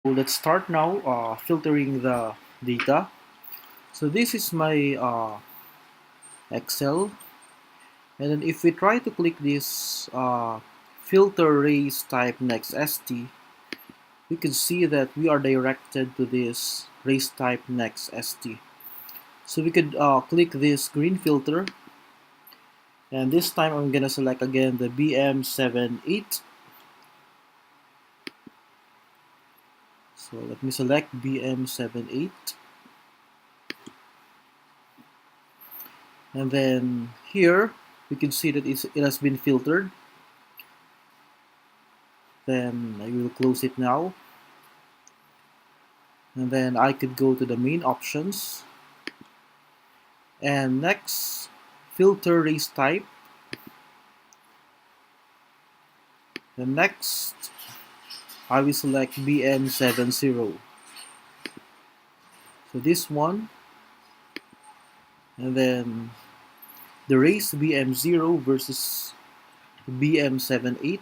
Let's start now filtering the data. So this is my Excel, and then if we try to click this filter race type next ST, we can see that we are directed to this race type next ST. So we could click this green filter, and this time I'm gonna select again the BM78. So let me select BM78. And then here we can see that it has been filtered. Then I will close it now, and then I could go to the main options, and next filter race type, and next I will select BM70. So this one, and then the race BM0 versus BM78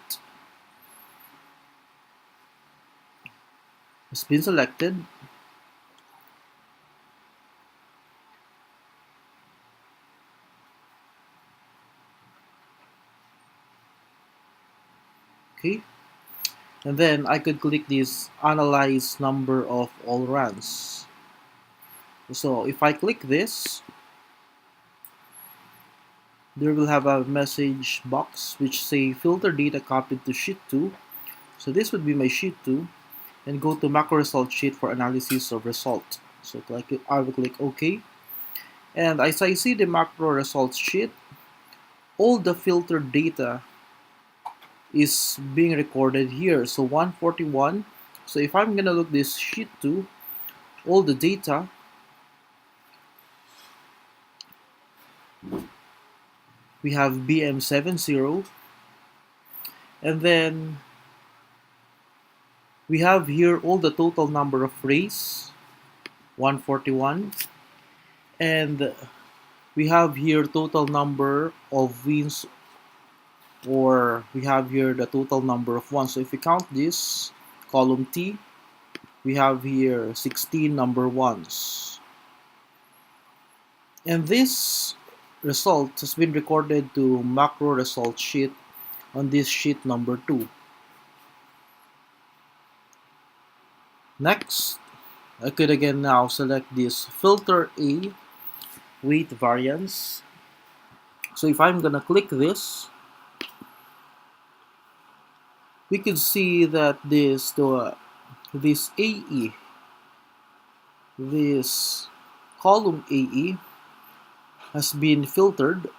has been selected. Okay, and then I could click this analyze number of all runs. So if I click this, there will have a message box which say filter data copied to sheet 2. So this would be my sheet 2, and go to macro result sheet for analysis of result. So I will click OK, and as I see the macro results sheet, all the filtered data is being recorded here. So 141. So if I'm gonna look this sheet 2, all the data we have BM70, and then we have here all the total number of rays, 141, and we have here total number of wins, or we have here the total number of ones. So if we count this column T, we have here 16 number ones, and this result has been recorded to macro result sheet on this sheet number 2. Next, I could again now select this filter A weight variance. So if I'm gonna click this, we can see that this AE, this column AE has been filtered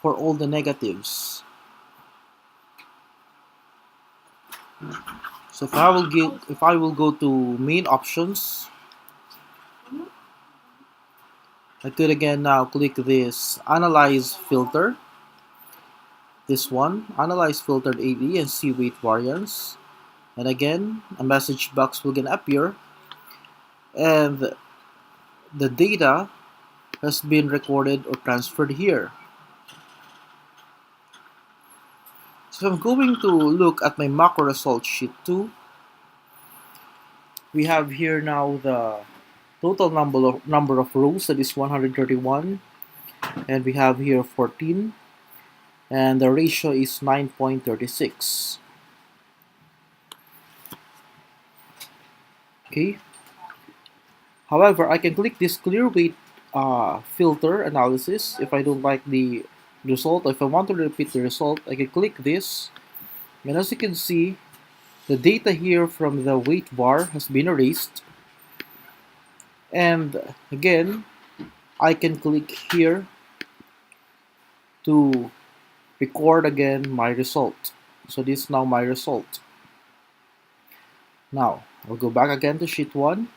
for all the negatives. So if I will go to main options, I could again now click this analyze filter, this one, analyze filtered AE and see weight variance. And again, a message box will gonna appear, and the data has been recorded or transferred here. So I'm going to look at my macro result sheet 2. We have here now the total number of rows, that is 131, and we have here 14, and the ratio is 9.36. Okay. However, I can click this clear weight filter analysis if I don't like the result. If I want to repeat the result, I can click this, and as you can see, the data here from the weight bar has been erased. And again, I can click here to record again my result. So this is now my result. Now, I'll go back again to sheet 1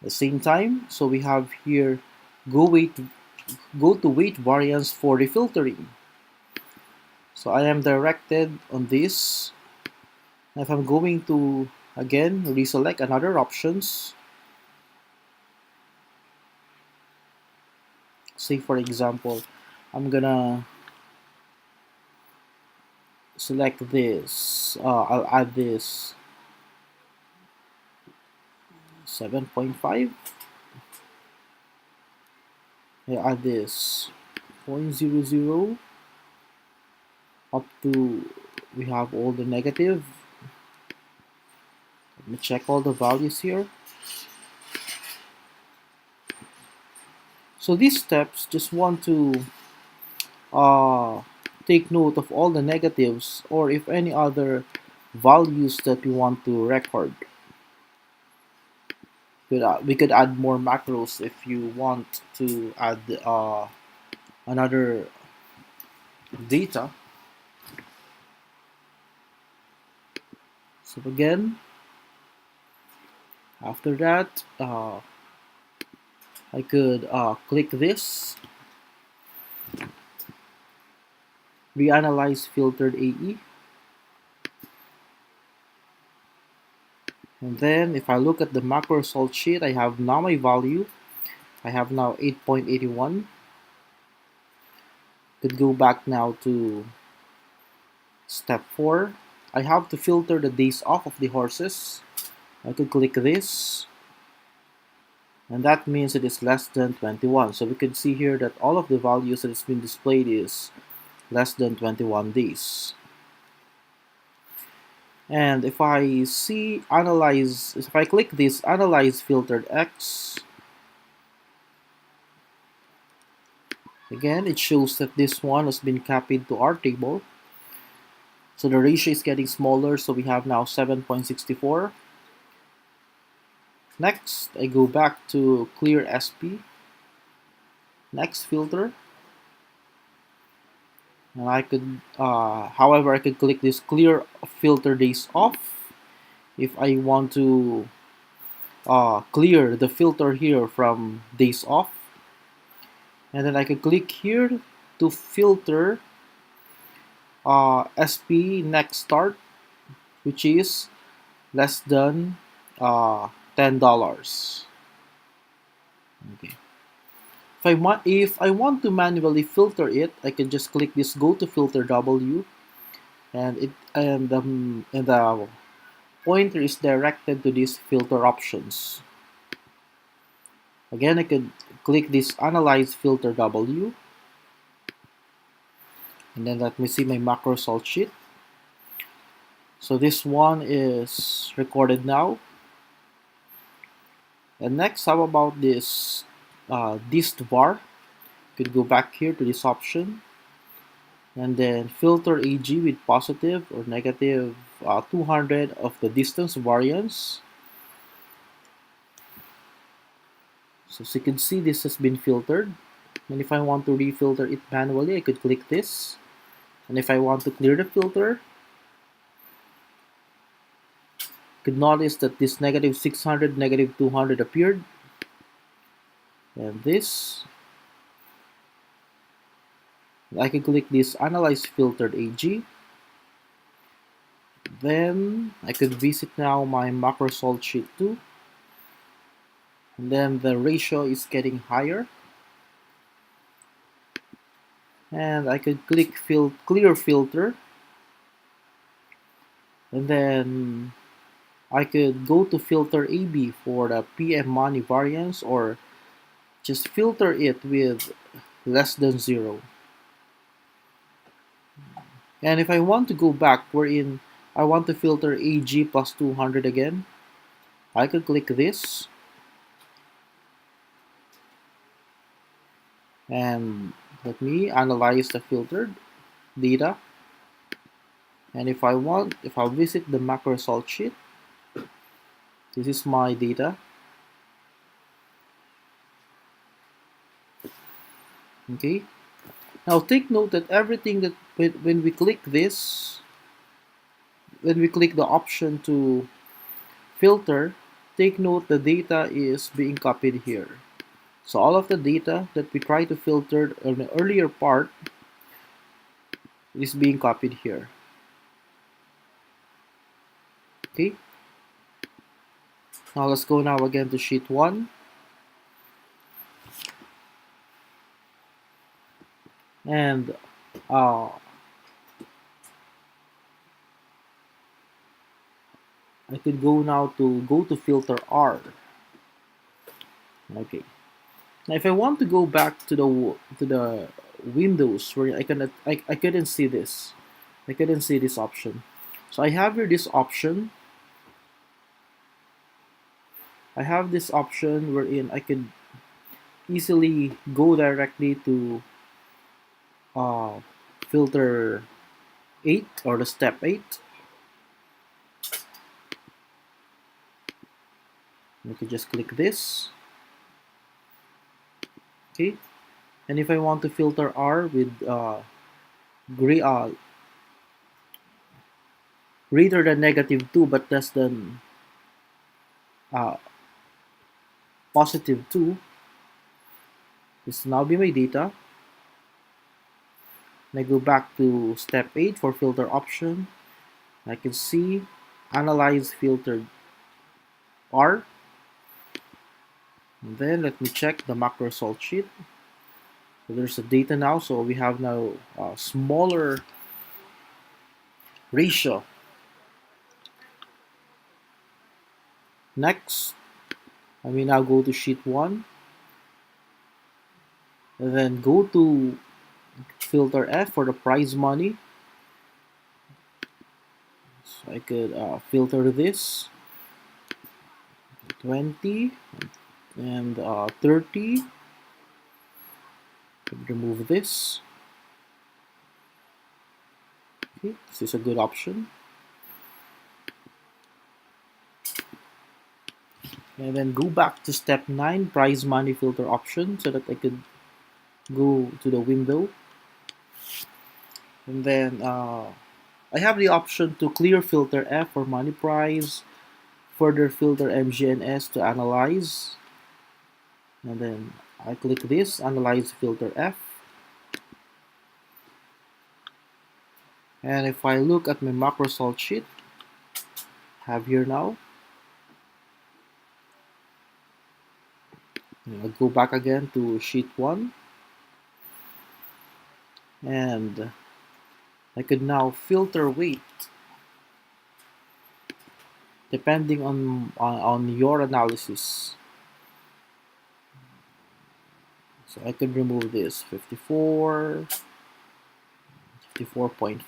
at the same time. So we have here go to weight variance for refiltering. So I am directed on this. If I'm going to again reselect another options, say for example, I'm gonna select this. I'll add this 7.5. I add this 0.00 up to, we have all the negative. Let me check all the values here. So these steps just want to uh, take note of all the negatives or if any other values that we want to record. We could add more macros if you want to add another data. So again, after that, I could click this, reanalyze filtered AE. And then if I look at the macro result sheet, I have now my value. I have now 8.81. Could go back now to step 4. I have to filter the days off of the horses. I could click this. And that means it is less than 21. So we can see here that all of the values that has been displayed is less than 21 days. And if I click this analyze filtered X, again, it shows that this one has been copied to our table. So the ratio is getting smaller, so we have now 7.64. Next, I go back to clear SP. Next filter. And I could, however, I could click this clear filter days off if I want to clear the filter here from days off. And then I could click here to filter SP next start, which is less than $10. Okay. If I want to manually filter it, I can just click this go to filter W, and the pointer is directed to these filter options. Again, I could click this analyze filter W, and then let me see my macro result sheet. So this one is recorded now. And next, how about this dist var? Could go back here to this option and then filter AG with positive or negative 200 of the distance variance. So as you can see, this has been filtered. And if I want to refilter it manually, I could click this. And if I want to clear the filter, you could notice that this negative 600, negative 200 appeared. And this, I can click this analyze filtered AG. Then I could visit now my macro result sheet too. And then the ratio is getting higher. And I could click clear filter. And then I could go to filter AB for the PM money variance or just filter it with less than 0. And if I want to go back wherein I want to filter AG plus 200 again, I could click this and let me analyze the filtered data. And if I'll visit the macro result sheet, this is my data. Okay. Now take note that everything that when we click this, when we click the option to filter, take note the data is being copied here. So all of the data that we try to filter in the earlier part is being copied here. Okay. Now let's go now again to sheet 1. And I could go now to filter R. Okay. Now, if I want to go back to the windows where I couldn't see this, I couldn't see this option. So I have here this option. I have this option wherein I could easily go directly to uh, filter 8 or the step 8. I could just click this. Okay. And if I want to filter R with gray, greater than -2 but less than uh, +2, this will now be my data. And I go back to step 8 for filter option. I can see analyze filtered R. And then let me check the macro result sheet. So there's the data now. So we have now a smaller ratio. Next, I will now go to sheet 1 and then go to filter F for the prize money. So I could filter this 20 and 30. Remove this. Okay, this is a good option. And then go back to step 9, prize money filter option, so that I could go to the window. And then I have the option to clear filter F for money prize, further filter MGNS to analyze. And then I click this, analyze filter F. And if I look at my macro result sheet, have here now, I'll go back again to sheet 1. And I could now filter weight depending on your analysis. So I could remove this 54, 54.5.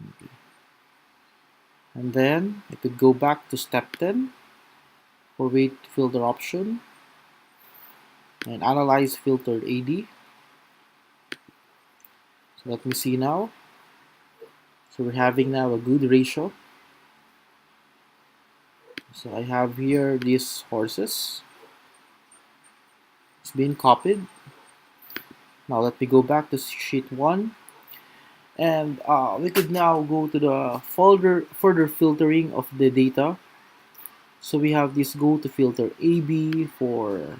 Okay. And then I could go back to step 10 for weight filter option and analyze filtered AD. So let me see now. So we're having now a good ratio. So I have here these horses. It's been copied. Now let me go back to sheet 1. And we could now go to the further filtering of the data. So we have this go to filter AB for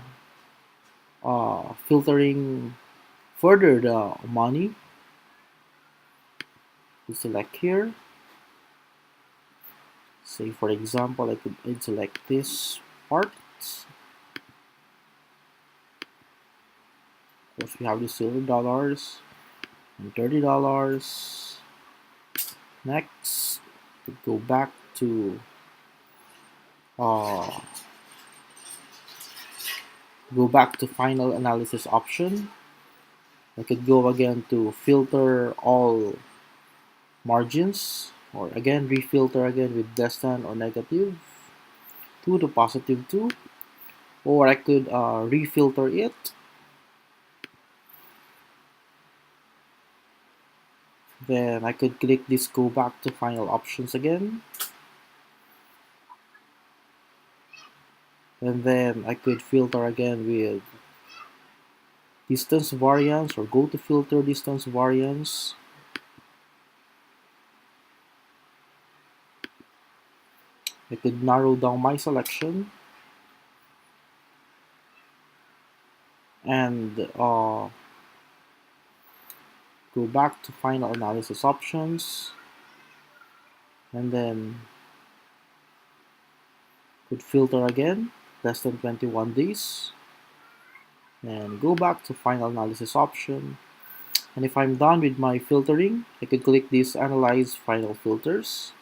filtering further the money. We select here. Say for example, I'd select this part. Of course, we have the $0 and $30. Next, we go back to final analysis option. I could go again to filter all margins, or again refilter again with less than or -2 to +2, or I could refilter it. Then I could click this go back to final options again. And then I could filter again with distance variance, or go to filter distance variance. I could narrow down my selection and go back to final analysis options, and then could filter again less than 21 days and go back to final analysis option. And if I'm done with my filtering, I could click this analyze final filters.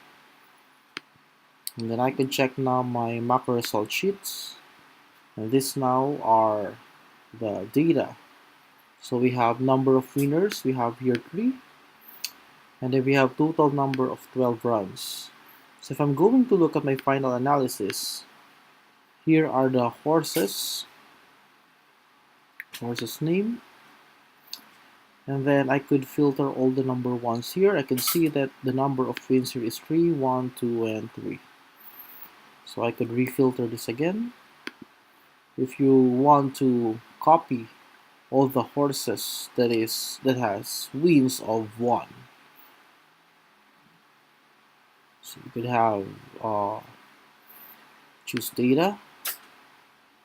And then I can check now my macro result sheets. And this now are the data. So we have number of winners, we have here 3, and then we have total number of 12 runs. So if I'm going to look at my final analysis, here are the horses name, and then I could filter all the number ones here. I can see that the number of wins here is 3, 1, 2, and 3. So I could refilter this again. If you want to copy all the horses that has wins of 1, so you could have choose data,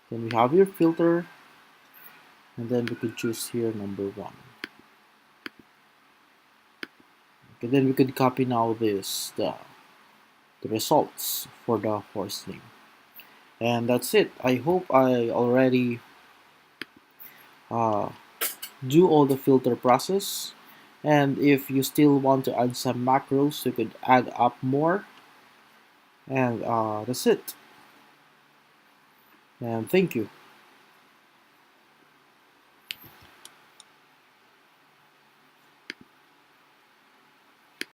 then we have your filter, and then we could choose here number 1. Okay, then we could copy now the results for the horse name. And that's it. I hope I already uh, do all the filter process. And if you still want to add some macros, you could add up more. And that's it. And thank you.